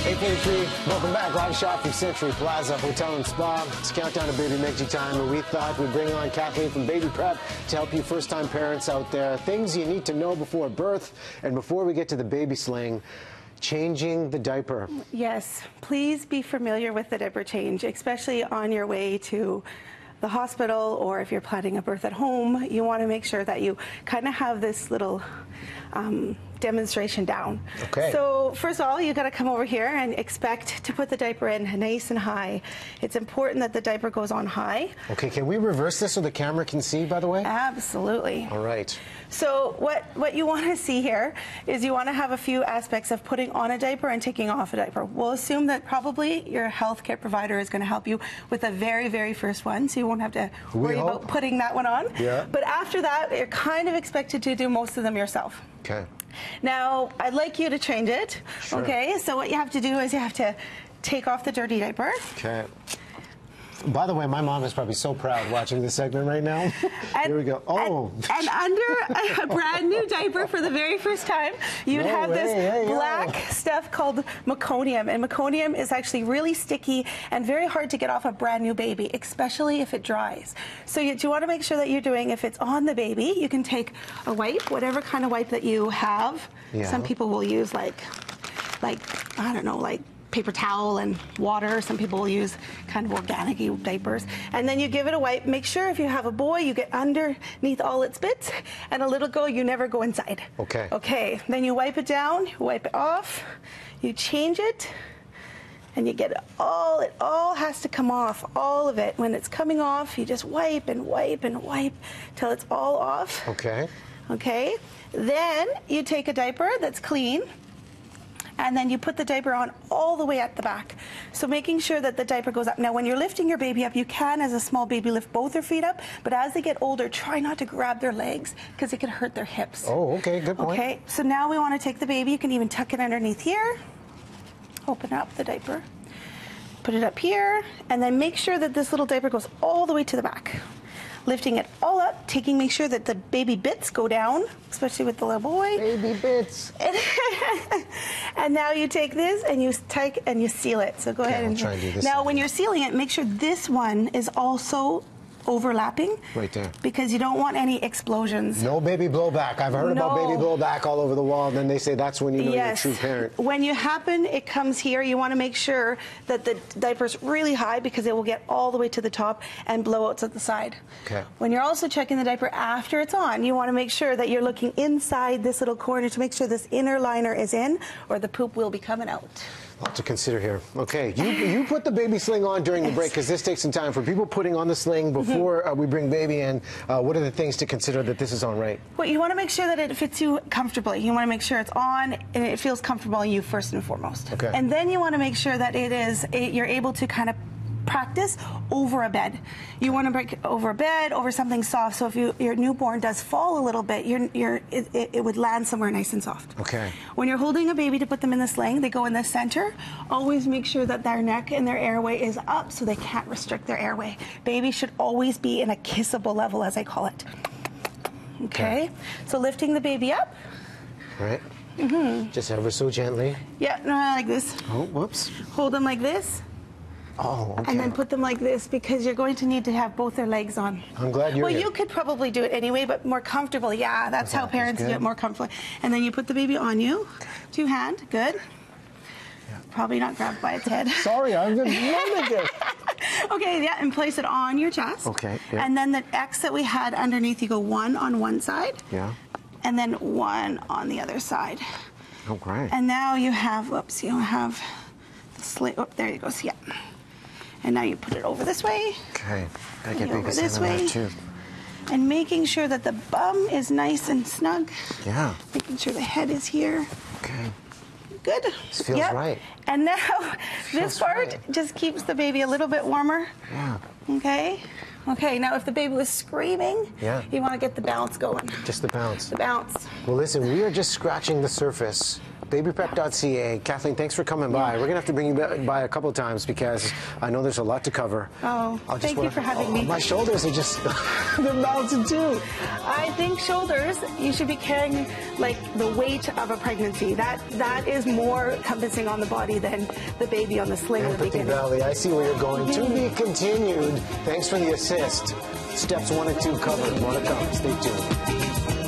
8:43, welcome back. Live shot from Century Plaza Hotel and Spa. It's countdown to Baby Meghji time, and we thought we'd bring on Kathleen from Baby Prep to help you first-time parents out there. Things you need to know before birth, and before we get to the baby sling, changing the diaper. Yes, please be familiar with the diaper change, especially on your way to the hospital, or if you're planning a birth at home. You want to make sure that you kind of have this little demonstration down. Okay. So first of all, you got to come over here and expect to put the diaper in nice and high. It's important that the diaper goes on high. Okay, can we reverse this so the camera can see, by the way? Absolutely. All right. So what you want to see here is you want to have a few aspects of putting on a diaper and taking off a diaper. We'll assume that probably your healthcare provider is going to help you with the very, very first one, so you won't have to worry about putting that one on. Yeah. But after that, you're kind of expected to do most of them yourself. Okay. Now, I'd like you to change it. Sure. Okay, so what you have to do is you have to take off the dirty diaper. Okay. By the way, my mom is probably so proud watching this segment right now. Here we go. Oh. And under a brand new diaper for the very first time, you'd have this black stuff called meconium. And meconium is actually really sticky and very hard to get off a brand new baby, especially if it dries. So you want to make sure that you're doing, if it's on the baby, you can take a wipe, whatever kind of wipe that you have. Yeah. Some people will use like I don't know, like paper towel and water. Some people will use kind of organic diapers. And then you give it a wipe. Make sure if you have a boy, you get underneath all its bits, and a little girl, you never go inside. Okay. Okay, then you wipe it down, you wipe it off, you change it, and you get it all has to come off, all of it. When it's coming off, you just wipe and wipe and wipe till it's all off. Okay. Okay, then you take a diaper that's clean, and then you put the diaper on all the way at the back. So making sure that the diaper goes up. Now, when you're lifting your baby up, you can, as a small baby, lift both their feet up, but as they get older, try not to grab their legs because it can hurt their hips. Oh, okay, good point. Okay, so now we want to take the baby. You can even tuck it underneath here. Open up the diaper. Put it up here, and then make sure that this little diaper goes all the way to the back. Lifting it all up, make sure that the baby bits go down, especially with the little boy. Baby bits. And now you take this and you seal it. So go ahead and try and do this. Now, when you're sealing it, make sure this one is also overlapping. Right there. Because you don't want any explosions. No baby blowback. I've heard about baby blowback all over the wall, and then they say that's when you know you're a true parent. When it comes here, you want to make sure that the diaper's really high because it will get all the way to the top and blow out to the side. Okay. When you're also checking the diaper after it's on, you want to make sure that you're looking inside this little corner to make sure this inner liner is in, or the poop will be coming out. A lot to consider here. Okay, you put the baby sling on during the break, because this takes some time. For people putting on the sling before we bring baby in, what are the things to consider that this is on right? Well, you want to make sure that it fits you comfortably. You want to make sure it's on and it feels comfortable on you first and foremost. Okay. And then you want to make sure that you're able to kind of practice over a bed. You want to break over a bed, over something soft, so if your newborn does fall a little bit, it would land somewhere nice and soft. Okay. When you're holding a baby to put them in the sling, they go in the center. Always make sure that their neck and their airway is up so they can't restrict their airway. Baby should always be in a kissable level, as I call it. Okay? So lifting the baby up. Right. Just ever so gently. Yeah, no, like this. Oh, whoops. Hold them like this. Oh, okay. And then put them like this, because you're going to need to have both their legs on. I'm glad you're here. Well, you could probably do it anyway, but more comfortable. Yeah, that's how parents do it, more comfortable. And then you put the baby on you. Two hand, good. Yeah. Probably not grabbed by its head. Sorry, I'm just loving it. Okay, yeah, and place it on your chest. Okay. Yeah. And then the X that we had underneath, you go one on one side. Yeah. And then one on the other side. Oh, great. And now you have, whoops, you have the slit. Oh, there you go. So, yeah. And now you put it over this way. Okay. Gotta get baby this way. way. Too. And making sure that the bum is nice and snug. Yeah. Making sure the head is here. Okay. Good. This feels right. And now this part just keeps the baby a little bit warmer. Yeah. Okay. Okay, now if the baby was screaming, you want to get the bounce going. Just the bounce. The bounce. Well, listen, we are just scratching the surface babyprep.ca. Kathleen, thanks for coming by. We're going to have to bring you by a couple of times because I know there's a lot to cover. Oh, thank you for having me. My shoulders are just, they're mounted too. I think shoulders, you should be carrying like the weight of a pregnancy. That is more encompassing on the body than the baby on the sling in the beginning. Valley, I see where you're going. To be continued. Thanks for the assist. Steps 1 and 2 covered. More to come. Stay tuned.